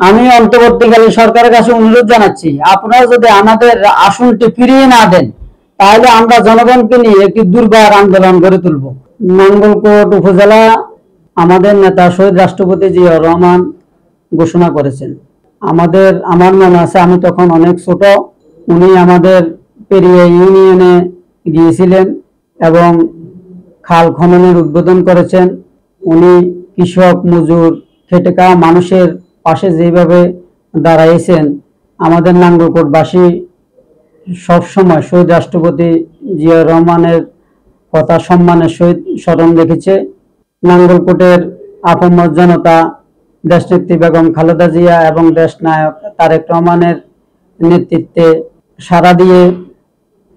আমি অন্তর্বর্তীকালীন সরকারের কাছে অনুরোধ জানাচ্ছি, আপনারা যদি আমাদের আসনটি ফিরিয়ে না দেন তাহলে আমরা জনগণকে নিয়ে একটি দুর্বার আন্দোলন গড়ে তুলব। নাঙ্গলকোট উপজেলা আমাদের নেতা শহীদ রাষ্ট্রপতি জিয়াউর রহমান ঘোষণা করেছেন। আমার মনে আছে, আমি তখন অনেক ছোট, উনি আমাদের পেরিয়া ইউনিয়নে গিয়েছিলেন এবং খাল খননের উদ্বোধন করেছেন। উনি কৃষক, মজুর, খেটে খাওয়া মানুষের পাশে যেভাবে দাঁড়াইছেন, আমাদের নাঙ্গলকোটবাসী সবসময় শহীদ রাষ্ট্রপতি জিয়াউর রহমানের কথা সম্মানের সহিত স্মরণ রেখেছে। নাঙ্গলকোটের আপামর জনতা দেশনেত্রী বেগম খালেদা জিয়া এবং দেশ নায়ক তারেক রহমানের নেতৃত্বে সাড়া দিয়ে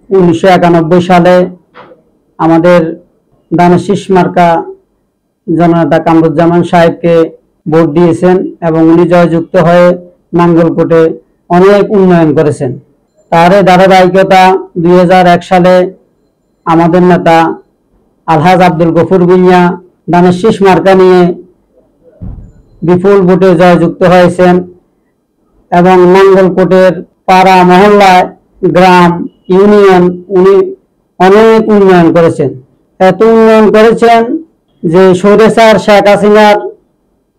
1991 সালে আমাদের ধানের শীষ মার্কা জননেতা কামরুজ্জামান সাহেবকে ভোট দিয়েছেন এবং উনি জয়যুক্ত হয়ে নাঙ্গলকোটে অনেক উন্নয়ন করেছেন। তার ধারাবাহিকতা 2001 সালে আমাদের নেতা আলহাজ আব্দুল গফুর ভূঁইয়া ধানের শীষ মার্কা নিয়ে বিপুল ভোটে জয়যুক্ত হয়েছেন এবং নাঙ্গলকোটের পাড়া, মহল্লায়, গ্রাম, ইউনিয়ন উনি অনেক উন্নয়ন করেছেন। এত উন্নয়ন করেছেন যে স্বৈরাচার শেখ হাসিনার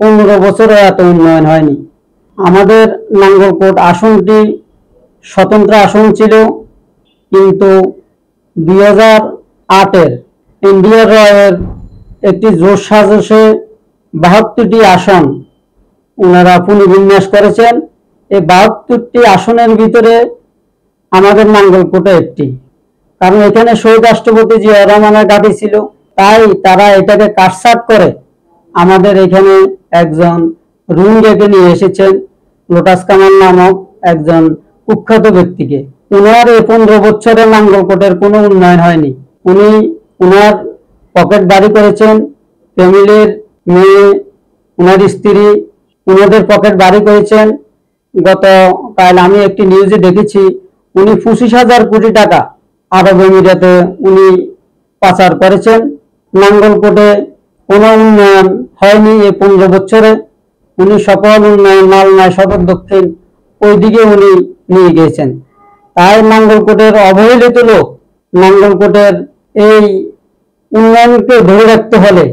15 বছরে এত উন্নয়ন হয়নি। আমাদের নাঙ্গলকোট আসনটি স্বতন্ত্র আসন ছিল, কিন্তু 2008-এর ইন্ডিয়ার রয়ের একটি জোর সাজসে 72টি আসন ওনারা পুনর্বিন্যাস করেছেন। এই 72টি আসনের ভিতরে আমাদের নাঙ্গলকোটে একটি, কারণ এখানে শহীদ রাষ্ট্রপতি জিয়াউর রহমানের ঘাঁটি ছিল, তাই তারা এটাকে কাটছাঁট করে আমাদের এখানে একজন রুঙ্গেকে নিয়ে এসেছেন, লোটাস কামাল নামক একজন কুখ্যাত ব্যক্তিকে। উনার এই 15 বছরে নাঙ্গলকোটের কোনো উন্নয়ন হয়নি। উনি উনার পকেট বাড়ি করেছেন, ফ্যামিলির মেয়ে, উনার স্ত্রী, উনাদের পকেট বাড়ি করেছেন। গতকাল আমি একটি নিউজে দেখেছি, উনি 25,000 কোটি টাকা আরব আমিরাতে উনি পাচার করেছেন। নাঙ্গলকোটে কোনো উন্নয়ন হয়নি এই 15 বছরে। উনি সকল উন্নয়ন মালনায় সদর দক্ষিণ ওইদিকে উনি নিয়ে গিয়েছেন। তাই নাঙ্গলকোটের অবহেলিত লোক, নাঙ্গলকোটের এই উন্নয়নকে ধরে রাখতে হলে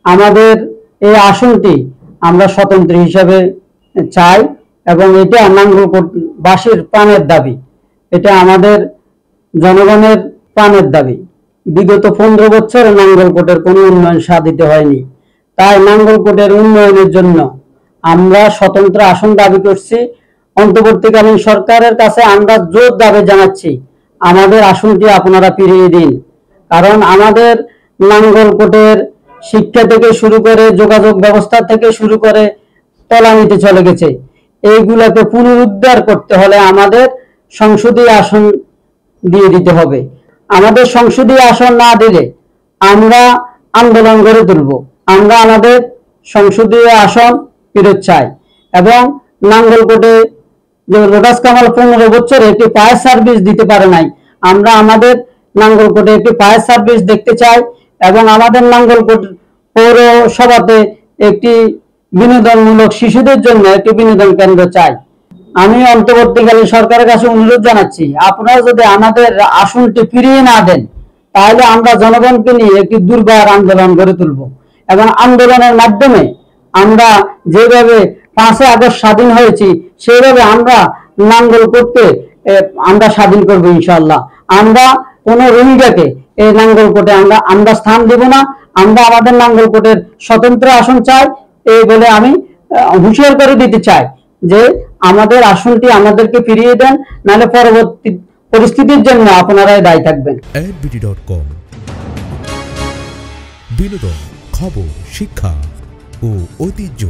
আমাদের এই আসনটি আমরা স্বতন্ত্র হিসাবে চাই এবং এটা নাঙ্গলকোটবাসীর প্রাণের দাবি, এটা আমাদের জনগণের প্রাণের দাবি। বিগত 15 বছরে নাঙ্গলকোটের কোনো উন্নয়ন সাধিত হয়নি। তাই নাঙ্গলকোটের উন্নয়নের জন্য আমরা স্বতন্ত্র আসন দাবি করছি। অন্তর্বর্তীকালীন সরকারের কাছে আমরা জোর দাবি জানাচ্ছি, আমাদের আসনটি আপনারা ফিরিয়ে দিন। কারণ আমাদের নাঙ্গলকোটের শিক্ষা থেকে শুরু করে, যোগাযোগ ব্যবস্থা থেকে শুরু করে তলানিতে চলে গেছে। এইগুলোকে পুনরুদ্ধার করতে হলে আমাদের সংসদীয় আসন দিয়ে দিতে হবে। আমাদের সংসদীয় আসন না দিলে আমরা আন্দোলন গড়ে তুলব। আমরা আমাদের সংসদীয় আসন ফেরত চাই এবং নাঙ্গলকোটে যে লোটাস কামাল 15 বছরে একটি ফায়ার সার্ভিস দিতে পারে নাই, আমরা আমাদের নাঙ্গলকোটে একটি ফায়ার সার্ভিস দেখতে চাই এবং আমাদের নাঙ্গলকোট পৌরসভাতে একটি বিনোদনমূলক শিশুদের জন্য একটি বিনোদন কেন্দ্র চাই। আমি অন্তর্বর্তীকালীন সরকারের কাছে অনুরোধ জানাচ্ছি, আপনারা যদি আমাদের আসনটি ফিরিয়ে না দেন তাহলে আমরা জনগণকে নিয়ে একটি দুর্বার আন্দোলন গড়ে তুলব এবং আন্দোলনের মাধ্যমে আমরা যেভাবে 5 আগস্ট স্বাধীন হয়েছি সেইভাবে আমরা নাঙ্গলকোটকে আমরা স্বাধীন করব ইনশাআল্লাহ। আমরা কোনো রোহিঙ্গাকে এই নাঙ্গলকোটে আমরা স্থান দেব না। আমরা আমাদের নাঙ্গলকোটের স্বতন্ত্র আসন চাই, এই বলে আমি হুঁশিয়ার করে দিতে চাই যে আমাদের আসনটি আমাদেরকে ফিরিয়ে দেন, নাহলে পরবর্তী পরিস্থিতির জন্য আপনারাই দায়ী থাকবেন। adbd.com বিনোদন, খবর, শিক্ষা ও ঐতিহ্য।